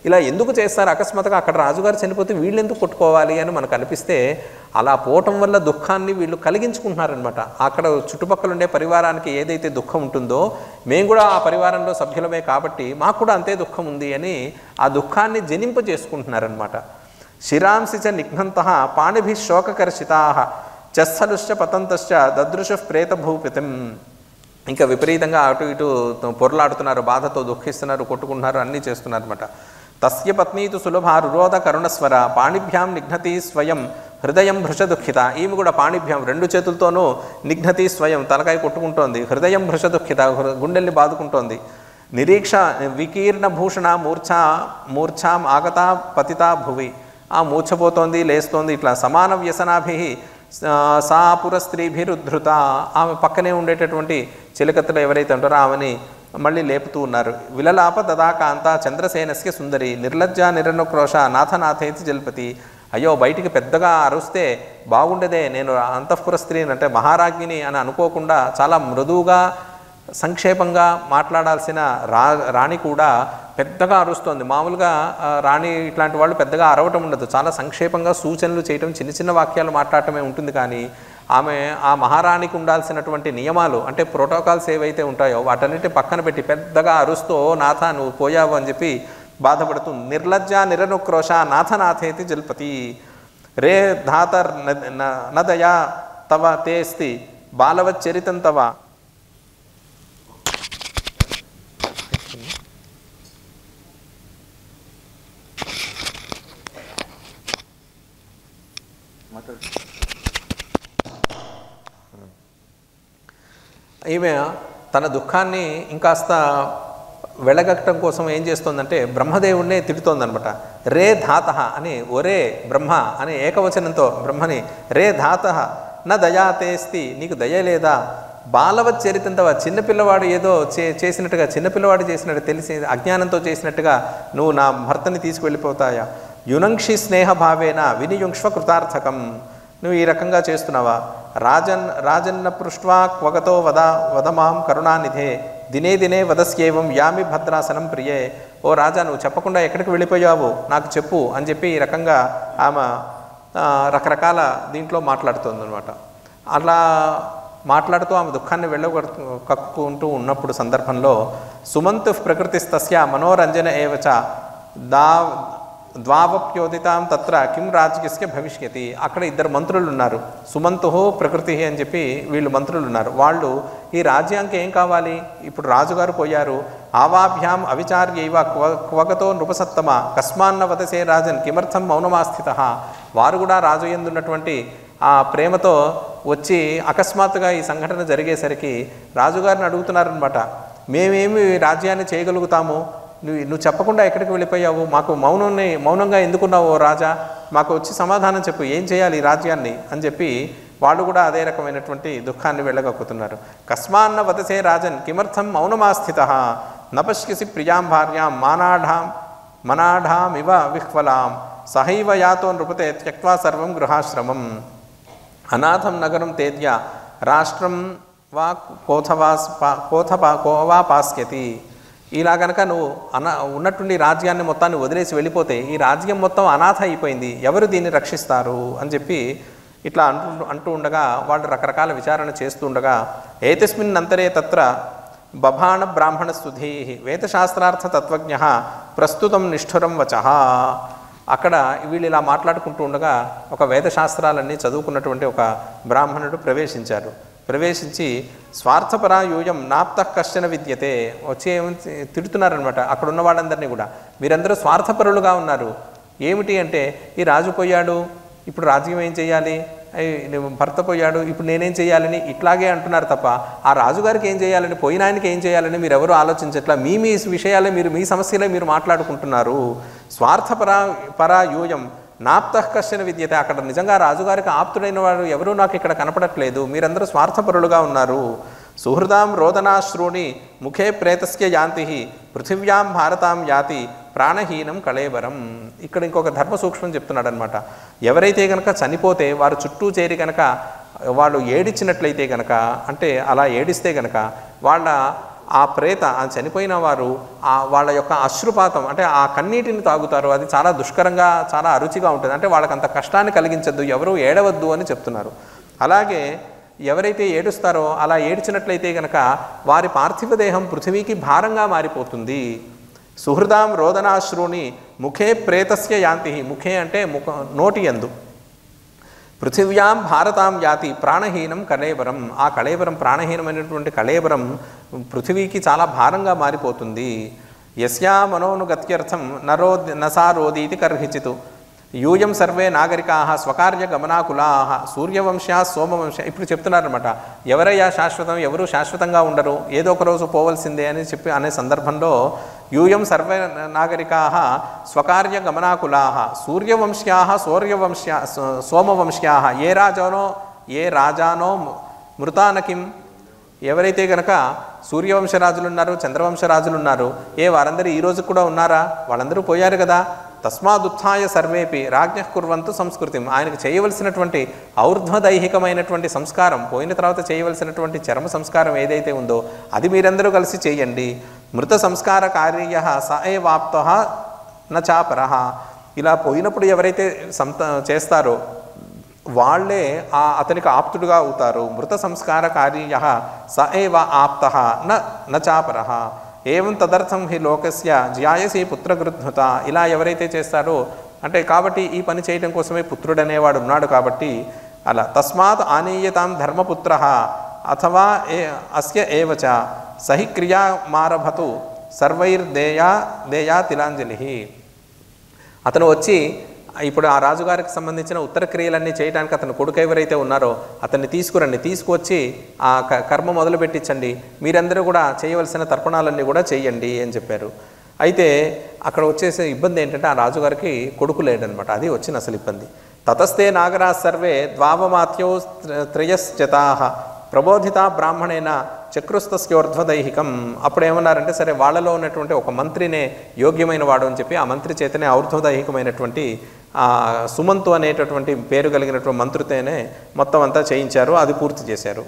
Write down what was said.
ఇలా ఎందుకు చేస్తారు అకస్మాత్తుగా అక్కడ రాజుగారు చనిపోతే వీళ్ళు ఎందుకు కొట్టుకోవాలి అని మనకు అనిపిస్తే అలా పోవటం వల్ల దుఃఖాన్ని వీళ్ళు కలిగించుకుంటున్నారనమాట. అక్కడ చుట్టుపక్కల ఉండే పరివారానికి ఏదైతే దుఃఖం ఉంటుందో మేము కూడా ఆ పరివారంలో సభ్యులమే కాబట్టి మాకు కూడా అంతే దుఃఖం ఉంది అని ఆ దుఃఖాన్ని జనింపజేసుకుంటున్నారనమాట. శిరాంసి చ నిఘ్నంతః పాణిభిః శోకకర్షితాః చస్థలుశ్చ పతంతశ్చ దదృశ ప్రేతభూపితం. ఇంకా విపరీతంగా అటు ఇటు పొరలాడుతున్నారు, బాధతో దుఃఖిస్తున్నారు, కొట్టుకుంటున్నారు, అన్నీ చేస్తున్నారు అనమాట. తస్య పత్నీతు సులభ రురోధ కరుణస్వర పాణిభ్యాం నిఘ్నతి స్వయం హృదయం భృష దుఃఖిత. ఈమె కూడా పాణిభ్యాం 2 చేతులతోనూ నిఘ్నతి స్వయం తలకాయ కొట్టుకుంటోంది, హృదయం భృష దుఃఖిత గుండెల్ని బాదుకుంటోంది. నిరీక్ష వికీర్ణ భూషణ మూర్ఛాం ఆగతా పతితా భువి. ఆ మూర్ఛపోతోంది, లేస్తోంది, ఇట్లా సమాన వ్యసనాభి సాపుర స్త్రీభిరుద్ధృత. ఆమె పక్కనే ఉండేటటువంటి చిలకత్తలు ఎవరైతే ఉంటారో ఆమెని మళ్ళీ లేపుతూ ఉన్నారు. విలలాప దదా కాంత చంద్రసేనస్య సుందరి నిర్లజ్జ నిరనుక్రోష నాథనాథేతి జల్పతి. అయ్యో బయటికి పెద్దగా అరుస్తే బాగుండేదే, నేను అంతఃపుర స్త్రీని అంటే మహారాజ్ఞిని అని అనుకోకుండా చాలా మృదువుగా సంక్షేపంగా మాట్లాడాల్సిన రాణి కూడా పెద్దగా అరుస్తోంది. మామూలుగా రాణి ఇట్లాంటి వాళ్ళు పెద్దగా అరవటం ఉండదు, చాలా సంక్షేపంగా సూచనలు చేయటం, చిన్న చిన్న వాక్యాలు మాట్లాడటమే ఉంటుంది. కానీ ఆమె ఆ మహారాణికి ఉండాల్సినటువంటి నియమాలు అంటే ప్రోటోకాల్స్ ఏవైతే ఉంటాయో వాటన్నిటి పక్కన పెట్టి పెద్దగా అరుస్తూ నాథ నువ్వు పోయావు అని చెప్పి బాధపడుతుంది. నిర్లజ్జ నిరనుక్రోష నాథనాథేతి జల్పతి. రే ధాతర్ నదయా తవ తేస్తి బాలవచ్చరితం తవ. ఈమె తన దుఃఖాన్ని ఇంకాస్త వెళ్ళగట్టడం కోసం ఏం చేస్తోందంటే బ్రహ్మదేవుడినే తిడుతోందనమాట. రే ధాత అని, ఒరే బ్రహ్మ అని ఏకవచనంతో బ్రహ్మని రే ధాత నా దయాతేస్తి, నీకు దయ లేదా? బాలవచ్చరితంతవ, చిన్నపిల్లవాడు ఏదో చేసినట్టుగా, చిన్నపిల్లవాడు చేసినట్టు తెలిసి అజ్ఞానంతో చేసినట్టుగా నువ్వు నా భర్తని తీసుకువెళ్ళిపోతాయా? యునంక్షి స్నేహభావేన వినియుంక్ష్వ కృతార్థకం. నువ్వు ఈ రకంగా చేస్తున్నావా? రాజన్న పృష్ట్వా క్వగతో వదమాం కరుణానిధే దినే దినే వదస్యేవం యామి భద్రాసనం ప్రియే. ఓ రాజా, నువ్వు చెప్పకుండా ఎక్కడికి వెళ్ళిపోయావు నాకు చెప్పు అని చెప్పి ఈ రకంగా ఆమె రకరకాల దీంట్లో మాట్లాడుతుందన్నమాట. అలా మాట్లాడుతూ ఆమె దుఃఖాన్ని కక్కుకుంటూ ఉన్నప్పుడు సందర్భంలో సుమంతు ప్రకృతిస్తస్య మనోరంజన ఏవచ ద్వావప్యోదితాం తత్ర కిం రాజ్యస్య భవిష్యతి. అక్కడ 2 మంత్రులు ఉన్నారు, సుమంతు ప్రకృతి అని చెప్పి వీళ్ళు మంత్రులు ఉన్నారు. వాళ్ళు ఈ రాజ్యానికి ఏం కావాలి? ఇప్పుడు రాజుగారు పోయారు. ఆవాభ్యాం అవిచార్యైవ క్వగతో నృపసత్తమ కస్మాన్న వదసే రాజన్ కిమర్థం మౌనమాస్థిత. వారు కూడా రాజు యందున్నటువంటి ఆ ప్రేమతో వచ్చి అకస్మాత్తుగా ఈ సంఘటన జరిగేసరికి రాజుగారిని అడుగుతున్నారనమాట, మేమేమి రాజ్యాన్ని చేయగలుగుతాము, నువ్వు చెప్పకుండా ఎక్కడికి వెళ్ళిపోయావు, మాకు మౌనంగా ఎందుకున్నావు రాజా, మాకు వచ్చి సమాధానం చెప్పు, ఏం చేయాలి ఈ రాజ్యాన్ని అని చెప్పి వాళ్ళు కూడా అదే రకమైనటువంటి దుఃఖాన్ని వెళ్ళగక్కుతున్నారు. కస్మాన్న వదసే రాజన్ కిమర్థం మౌనమాస్థిత నపశ్యసి ప్రియాం భార్యాం మనాఢామివ విహ్వలాం సహైవ యాతో నృపతే త్యక్వా సర్వం గృహాశ్రమం అనాథం నగరం తేజ్య రాష్ట్రం వా కోవా పాస్యతి. ఇలా కనుక నువ్వు ఉన్నట్టుండి రాజ్యాన్ని మొత్తాన్ని వదిలేసి వెళ్ళిపోతే ఈ రాజ్యం మొత్తం అనాథ అయిపోయింది, ఎవరు దీన్ని రక్షిస్తారు అని చెప్పి ఇట్లా అంటూ ఉండగా వాళ్ళు రకరకాల విచారణ చేస్తూ ఉండగా ఏతస్మిన్ అంతరే తత్ర బభాణ బ్రాహ్మణ స్తుధీ వేదశాస్త్రార్థ తత్వజ్ఞ ప్రస్తుతం నిష్ఠురం వచః. అక్కడ వీళ్ళు ఇలా మాట్లాడుకుంటూ ఉండగా ఒక వేదశాస్త్రాలన్నీ చదువుకున్నటువంటి ఒక బ్రాహ్మణుడు ప్రవేశించి స్వార్థపరా యూయం నాప్తః కశ్చన విద్యతే వచ్చి తిడుతున్నారనమాట. అక్కడ ఉన్న వాళ్ళందరినీ కూడా మీరందరూ స్వార్థపరులుగా ఉన్నారు. ఏమిటి అంటే ఈ రాజు పోయాడు, ఇప్పుడు రాజ్యం ఏం చేయాలి, భర్త పోయాడు, ఇప్పుడు నేనేం చేయాలని ఇట్లాగే అంటున్నారు తప్ప ఆ రాజుగారికి ఏం చేయాలని, పోయిన ఆయనకి ఏం చేయాలని మీరు ఎవరు ఆలోచించట్లా. మీ విషయాలే మీ సమస్యలే మీరు మాట్లాడుకుంటున్నారు. స్వార్థపరా యూయం నాప్తః కశ్చన విద్యతే. అక్కడ నిజంగా రాజుగారికి ఆప్తుడైన వాడు ఎవరూ నాకు ఇక్కడ కనపడట్లేదు, మీరందరూ స్వార్థపరులుగా ఉన్నారు. సుహృదాం రోదనాశ్రూణి ముఖే ప్రేతస్య యాంతి పృథివ్యాం భారతాం యాతి ప్రాణహీనం కళేవరం. ఇక్కడ ఇంకొక ధర్మ సూక్ష్మం చెప్తున్నాడు అనమాట. ఎవరైతే కనుక చనిపోతే వారు చుట్టూ చేరి కనుక వాళ్ళు ఏడిచ్చినట్లయితే కనుక, అంటే అలా ఏడిస్తే కనుక వాళ్ళ ఆ ప్రేత ఆ చనిపోయిన వారు వాళ్ళ యొక్క అశ్రుపాతం అంటే ఆ కన్నీటిని తాగుతారు. అది చాలా దుష్కరంగా చాలా అరుచిగా ఉంటుంది. అంటే వాళ్ళకి అంత కష్టాన్ని కలిగించద్దు, ఎవరు ఏడవద్దు అని చెప్తున్నారు. అలాగే ఎవరైతే ఏడుస్తారో అలా ఏడ్చినట్లయితే కనుక వారి పార్థివ దేహం పృథివీకి భారంగా మారిపోతుంది. సుహృదాం రోదనాశ్రుని ముఖే ప్రేతస్య యాంతి. ముఖే అంటే నోటి యందు. పృథివ్యాం భారతాం యాతి ప్రాణహీనం కళేబరం. ఆ కళేబరం ప్రాణహీనమైనటువంటి కళేబరం పృథివీకి చాలా భారంగా మారిపోతుంది. యస్యా మనోనుగత్యర్థం నసారోదీతి కర్హిచితు యూయం సర్వే నాగరికాః స్వకార్య గమనాకులాః సూర్యవంశ్యా సోమవంశ. ఇప్పుడు చెప్తున్నారనమాట, ఎవరయ్యా శాశ్వతం, ఎవరు శాశ్వతంగా ఉండరు, ఏదో ఒక రోజు పోవలసిందే అని చెప్పి అనే సందర్భంలో యూయం సర్వే నాగరికాః స్వకార్య గమనాకులాః సూర్యవంశ్యాః సోమవంశ్యాః ఏ రాజానో మృతానకిం. ఎవరైతే కనుక సూర్యవంశరాజులు ఉన్నారు, చంద్రవంశరాజులు ఉన్నారు, వారందరూ ఈ రోజు కూడా ఉన్నారా? వాళ్ళందరూ పోయారు కదా. తస్మాదుత్థాయ సర్వేపి రాజ్ఞః కుర్వంతు సంస్కృతిం. ఆయనకు చేయవలసినటువంటి ఔర్ధ్వదైహికమైనటువంటి సంస్కారం, పోయిన తర్వాత చేయవలసినటువంటి చర్మ సంస్కారం ఏదైతే ఉందో అది మీరందరూ కలిసి చేయండి. మృత సంస్కార కార్యః స ఏవాప్తః న చాపరః. ఇలా పోయినప్పుడు ఎవరైతే చేస్తారో వాళ్ళే అతనికి ఆప్తుడుగా అవుతారు. మృత సంస్కార కార్యః స ఏవ ఆప్తః న చాపరః. ఏవం తదర్థం హి లోకస్య జ్యాయసి పుత్రగృధ్నుత. ఇలా ఎవరైతే చేస్తారో అంటే కాబట్టి ఈ పని చేయడం కోసమే పుత్రుడు అనేవాడు ఉన్నాడు కాబట్టి అలా. తస్మాత్ ఆనీయతాం ధర్మపుత్రః అథవా అస్య ఏవచ సహి క్రియామారభతు సర్వైర్దేయా తిలాంజలి. అతను వచ్చి ఇప్పుడు ఆ రాజుగారికి సంబంధించిన ఉత్తర క్రియలన్నీ చేయడానికి అతను కొడుకు ఎవరైతే ఉన్నారో అతన్ని తీసుకురండి, తీసుకువచ్చి ఆ కర్మ మొదలు పెట్టించండి, మీరందరూ కూడా చేయవలసిన తర్పణాలన్నీ కూడా చేయండి అని చెప్పారు. అయితే అక్కడ వచ్చేసే ఇబ్బంది ఏంటంటే ఆ రాజుగారికి కొడుకు లేడనమాట. అది వచ్చిన అసలు ఇబ్బంది. తతస్తే నాగరా సర్వే ద్వావమాత్యో త్రయశ్చతాః ప్రబోధిత బ్రాహ్మణేన చక్రుస్తస్యోర్ధ్వదైహికం. అప్పుడు ఏమన్నారంటే సరే వాళ్ళలో ఉన్నటువంటి ఒక మంత్రినే యోగ్యమైన వాడు అని చెప్పి ఆ మంత్రి చేతనే ఔర్ధ్వదైహికమైనటువంటి సుమంతు అనేటటువంటి పేరు కలిగినటువంటి మంత్రితోనే మొత్తం అంతా చేయించారు. అది పూర్తి చేశారు.